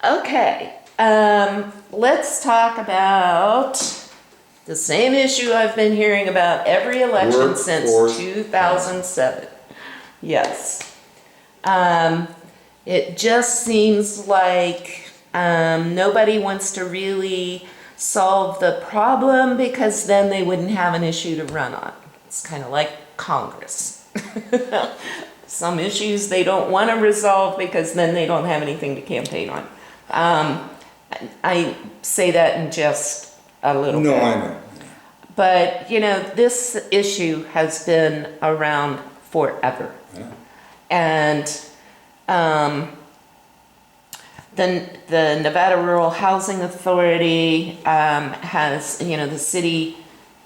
Okay, let's talk about the same issue I've been hearing about every election since 2007. Yes. It just seems like nobody wants to really solve the problem because then they wouldn't have an issue to run on. It's kind of like Congress. Some issues they don't want to resolve because then they don't have anything to campaign on. I say that in just a little bit. No, I know. But, you know, this issue has been around forever. Yeah. And the Nevada Rural Housing Authority has, you know, the city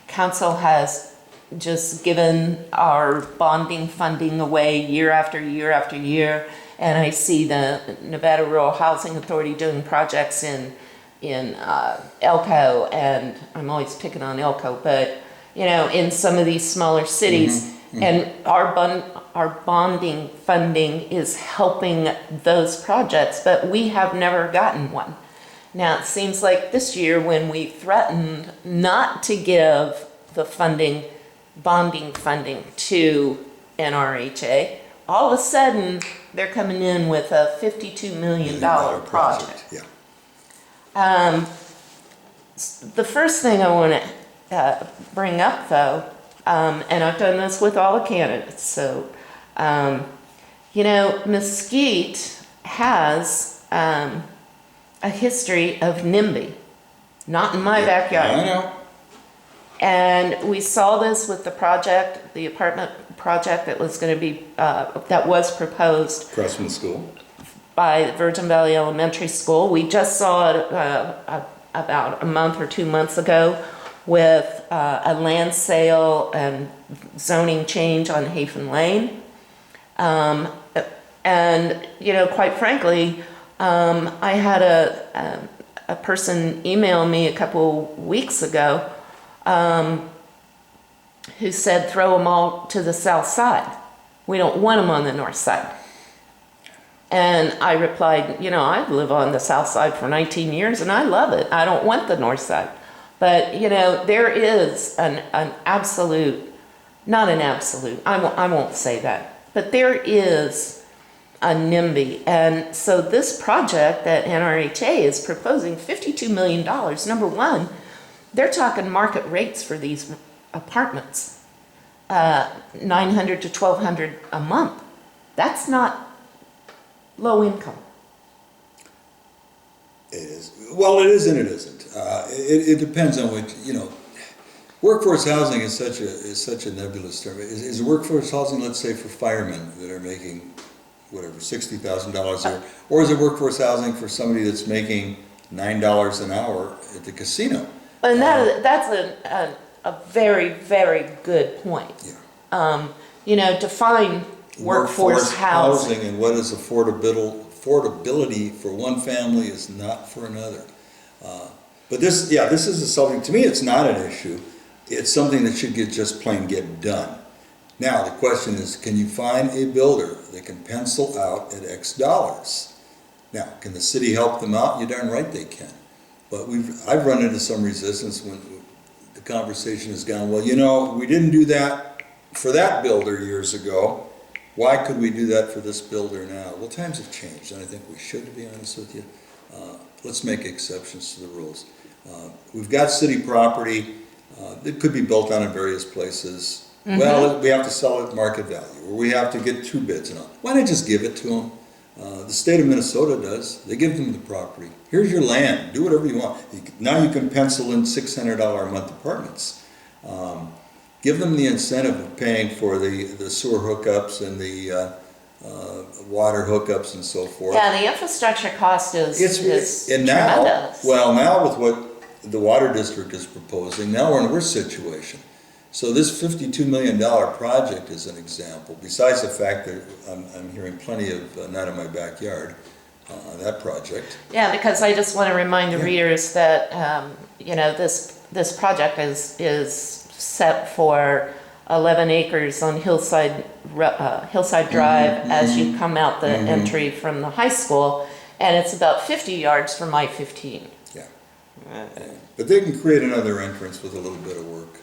council has just given our bonding funding away year after year after year. And I see the Nevada Rural Housing Authority doing projects in Elko, and I'm always picking on Elko, but you know, in some of these smaller cities, and our bonding funding is helping those projects, but we have never gotten one. Now it seems like this year when we threatened not to give the bonding funding to NRHA, all of a sudden they're coming in with a $52 million project. Yeah. The first thing I want to bring up, though, and I've done this with all the candidates, so, you know, Mesquite has a history of NIMBY, not in my backyard. I know. And we saw this with the apartment project that was going to be, that was proposed Across from the school. by Virgin Valley Elementary School. We just saw it about a month or 2 months ago with a land sale and zoning change on Hafen Lane. And, you know, quite frankly, I had a person email me a couple weeks ago who said, throw them all to the south side. We don't want them on the north side. And I replied, you know, I've lived on the south side for 19 years and I love it. I don't want the north side. But, you know, there is an absolute, not an absolute, I won't say that, but there is a NIMBY. And so this project that NRHA is proposing, $52 million, number one, they're talking market rates for these apartments, $900 to $1,200 a month. That's not low income. It is. Well, it is and it isn't. It depends on what, you know, workforce housing is such a nebulous term. Is workforce housing, let's say, for firemen that are making, whatever, $60,000 a year? Or is it workforce housing for somebody that's making $9 an hour at the casino? And that's a very, very good point. Yeah. You know, define workforce housing. And what is affordability for one family is not for another. But this is a something, to me it's not an issue. It's something that should just plain get done. Now the question is, can you find a builder that can pencil out at X dollars? Now, can the city help them out? You're darn right they can. But I've run into some resistance when the conversation has gone, well, you know, we didn't do that for that builder years ago. Why could we do that for this builder now? Well, times have changed, and I think we should, to be honest with you. Let's make exceptions to the rules. We've got city property. It could be built on in various places. Mm-hmm. Well, we have to sell it at market value, or we have to get 2 bids and all. Why not just give it to them? The state of Minnesota does. They give them the property. Here's your land. Do whatever you want. Now you can pencil in $600 a month apartments. Give them the incentive of paying for the sewer hookups and the water hookups and so forth. Yeah, the infrastructure cost is and tremendous. Now with what the water district is proposing, now we're in a worse situation. So this $52 million project is an example, besides the fact that I'm hearing plenty of not in my backyard, that project. Yeah, because I just want to remind the readers that, you know, this project is set for 11 acres on Hillside Drive as you come out the entry from the high school. And it's about 50 yards from I-15. Yeah. But they can create another entrance with a little bit of work.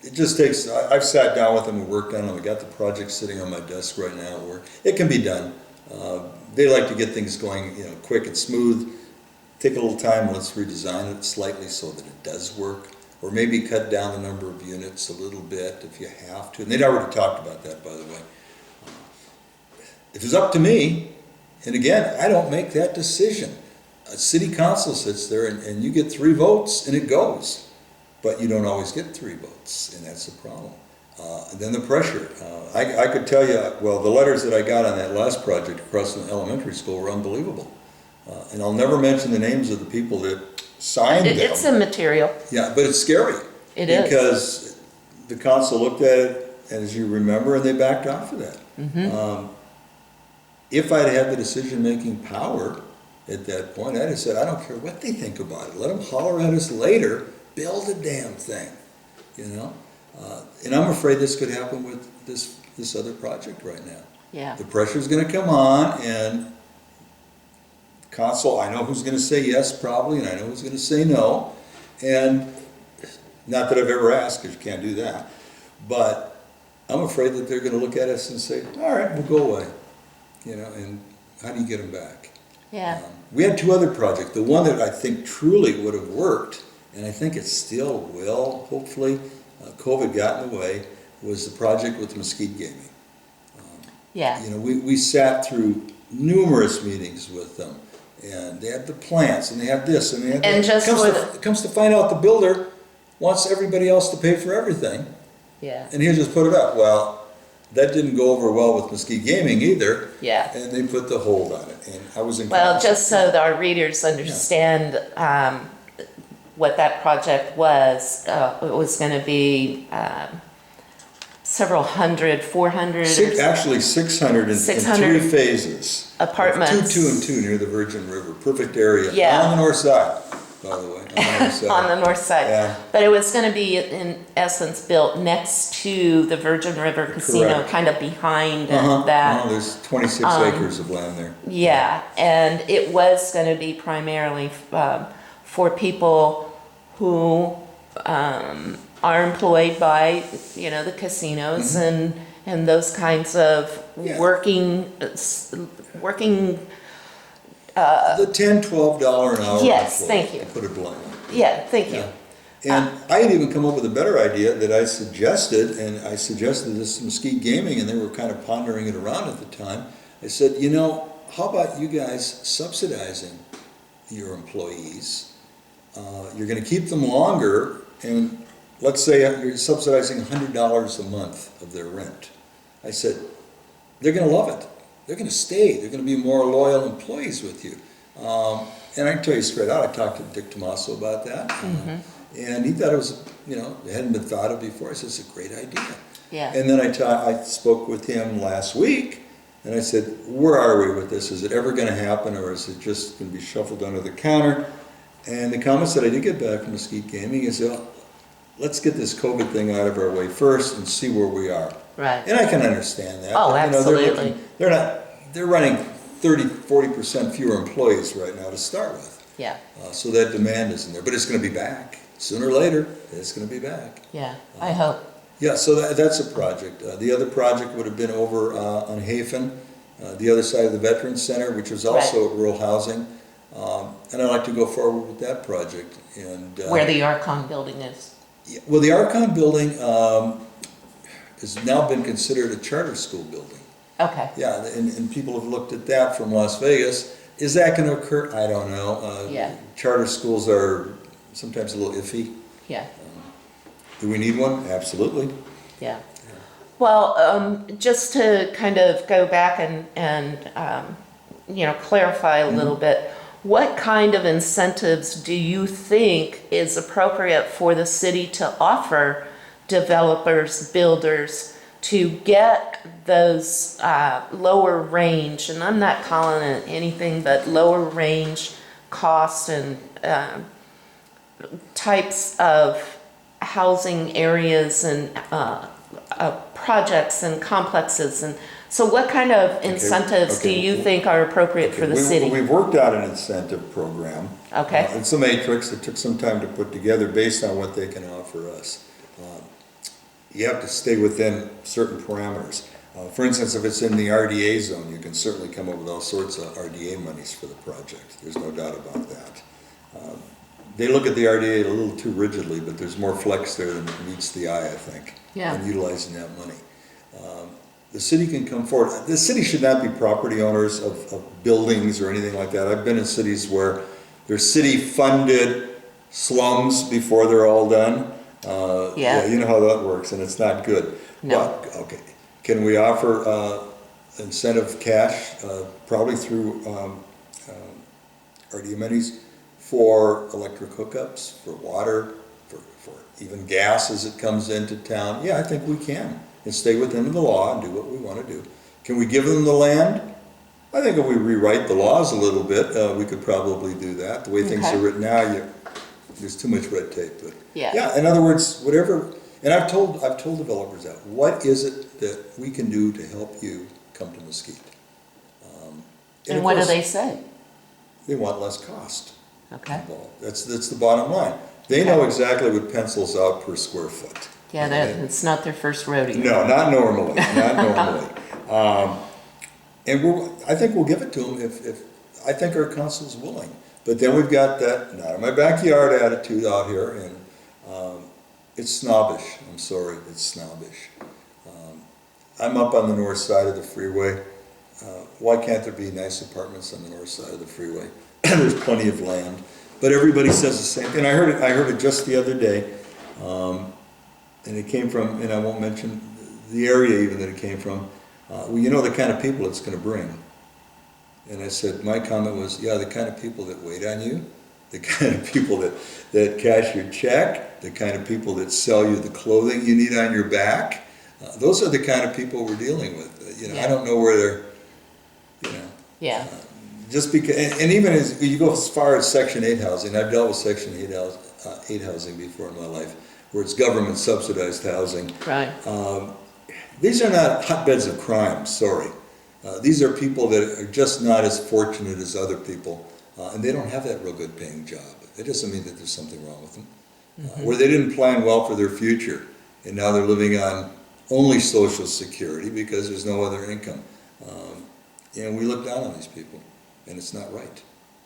It just takes, I've sat down with them and worked on them. I got the project sitting on my desk right now where it can be done. They like to get things going, quick and smooth. Take a little time, let's redesign it slightly so that it does work. Or maybe cut down the number of units a little bit if you have to. And they'd already talked about that, by the way. If it's up to me, and again, I don't make that decision. A city council sits there and you get 3 votes and it goes. But you don't always get 3 votes, and that's the problem. And then the pressure. I could tell you, well, the letters that I got on that last project across the elementary school were unbelievable. And I'll never mention the names of the people that signed them. It's immaterial. Yeah, but it's scary. It is. Because the council looked at it, as you remember, and they backed off of that. If I'd had the decision-making power at that point, I'd have said, I don't care what they think about it. Let them holler at us later. Build a damn thing, And I'm afraid this could happen with this other project right now. Yeah. The pressure's going to come on, and council, I know who's going to say yes probably, and I know who's going to say no. And not that I've ever asked, because you can't do that. But I'm afraid that they're going to look at us and say, all right, we'll go away. And how do you get them back? Yeah. We had 2 other projects. The one that I think truly would have worked, and I think it still will, hopefully, COVID got in the way, was the project with Mesquite Gaming. Yeah. We sat through numerous meetings with them, and they had the plants, and they had this, and they had And that. just It comes to find out the builder wants everybody else to pay for everything, Yeah. and he'll just put it up. Well, that didn't go over well with Mesquite Gaming either. Yeah. And they put the hold on it, and I was in. Well, just so that our readers understand what that project was, it was going to be several hundred, 400. Actually 600 in 600 3 phases. apartments. 2 and 2 near the Virgin River. Perfect area. Yeah. On the north side, by the way. On the north side. On the north side. Yeah. But it was going to be, in essence, built next to the Virgin River Casino, Correct. kind of behind that. There's 26 acres of land there. Yeah, and it was going to be primarily for people who are employed by, the casinos and those kinds of Yeah. working. The $10, $12 an hour. Yes, employee, thank you. to put it bluntly. Yeah, thank you. And I had even come up with a better idea that I suggested, and I suggested this to Mesquite Gaming, and they were kind of pondering it around at the time. I said, how about you guys subsidizing your employees? You're going to keep them longer, and let's say you're subsidizing $100 a month of their rent. I said, they're going to love it. They're going to stay. They're going to be more loyal employees with you. And I can tell you straight out, I talked to Dick Tomaso about that. And he thought it was, it hadn't been thought of before. I said, it's a great idea. Yeah. And then I spoke with him last week, and I said, where are we with this? Is it ever going to happen, or is it just going to be shuffled under the counter? And the comments that I did get back from Mesquite Gaming is, let's get this COVID thing out of our way first and see where we are. Right. And I can understand that. Oh, But, absolutely. they're running 30-40% fewer employees right now to start with. Yeah. So that demand isn't there, but it's going to be back. Sooner or later, it's going to be back. Yeah, I hope. Yeah, so that's a project. The other project would have been over on Hafen, the other side of the Veterans Center, which was also rural housing. And I'd like to go forward with that project. And Where the Archon building is. yeah, well, the Archon building has now been considered a charter school building. Okay. Yeah, and people have looked at that from Las Vegas. Is that going to occur? I don't know. Yeah. Charter schools are sometimes a little iffy. Yeah. Do we need one? Absolutely. Yeah. Well, just to kind of go back and clarify a little bit, what kind of incentives do you think is appropriate for the city to offer developers, builders, to get those lower range, and I'm not calling it anything but lower range cost and types of housing areas and projects and complexes and So what kind of incentives do okay. you think are appropriate for the city? We've worked out an incentive program. Okay. It's a matrix that took some time to put together based on what they can offer us. You have to stay within certain parameters. For instance, if it's in the RDA zone, you can certainly come up with all sorts of RDA monies for the project. There's no doubt about that. They look at the RDA a little too rigidly, but there's more flex there than meets the eye, I think, Yeah. in utilizing that money. The city can come forward. The city should not be property owners of buildings or anything like that. I've been in cities where there's city-funded slums before they're all done. Yeah. You know how that works, and it's not good. No. But, okay, can we offer incentive cash, probably through RD amenities for electric hookups, for water, for even gas as it comes into town? Yeah, I think we can, and stay within the law and do what we want to do. Can we give them the land? I think if we rewrite the laws a little bit, we could probably do that. The way things Okay. are written now, there's too much red tape. But Yeah. in other words, whatever. And I've told developers that. What is it that we can do to help you come to Mesquite? And of what do course, they say? They want less cost Okay. involved. That's the bottom line. They know exactly what pencils out per square foot. Yeah, it's not their first rodeo. No, not normally, not normally. And I think we'll give it to them if I think our council's willing. But then we've got that not in my backyard attitude out here, and it's snobbish. I'm sorry, it's snobbish. I'm up on the north side of the freeway. Why can't there be nice apartments on the north side of the freeway? There's plenty of land, but everybody says the same thing. I heard it just the other day, and it came from, and I won't mention the area even that it came from. Well, you know the kind of people it's going to bring. And I said, my comment was, yeah, the kind of people that wait on you, the kind of people that cash your check, the kind of people that sell you the clothing you need on your back. Those are the kind of people we're dealing with. I don't know where they're, Yeah. just because, and even as you go as far as Section 8 housing, I've dealt with Section 8 housing before in my life, where it's government subsidized housing. Right. These are not hotbeds of crime, sorry. These are people that are just not as fortunate as other people, and they don't have that real good paying job. It doesn't mean that there's something wrong with them. Where they didn't plan well for their future, and now they're living on only Social Security because there's no other income. And we look down on these people, and it's not right.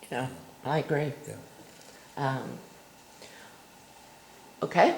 Yeah, I agree. Yeah. Okay.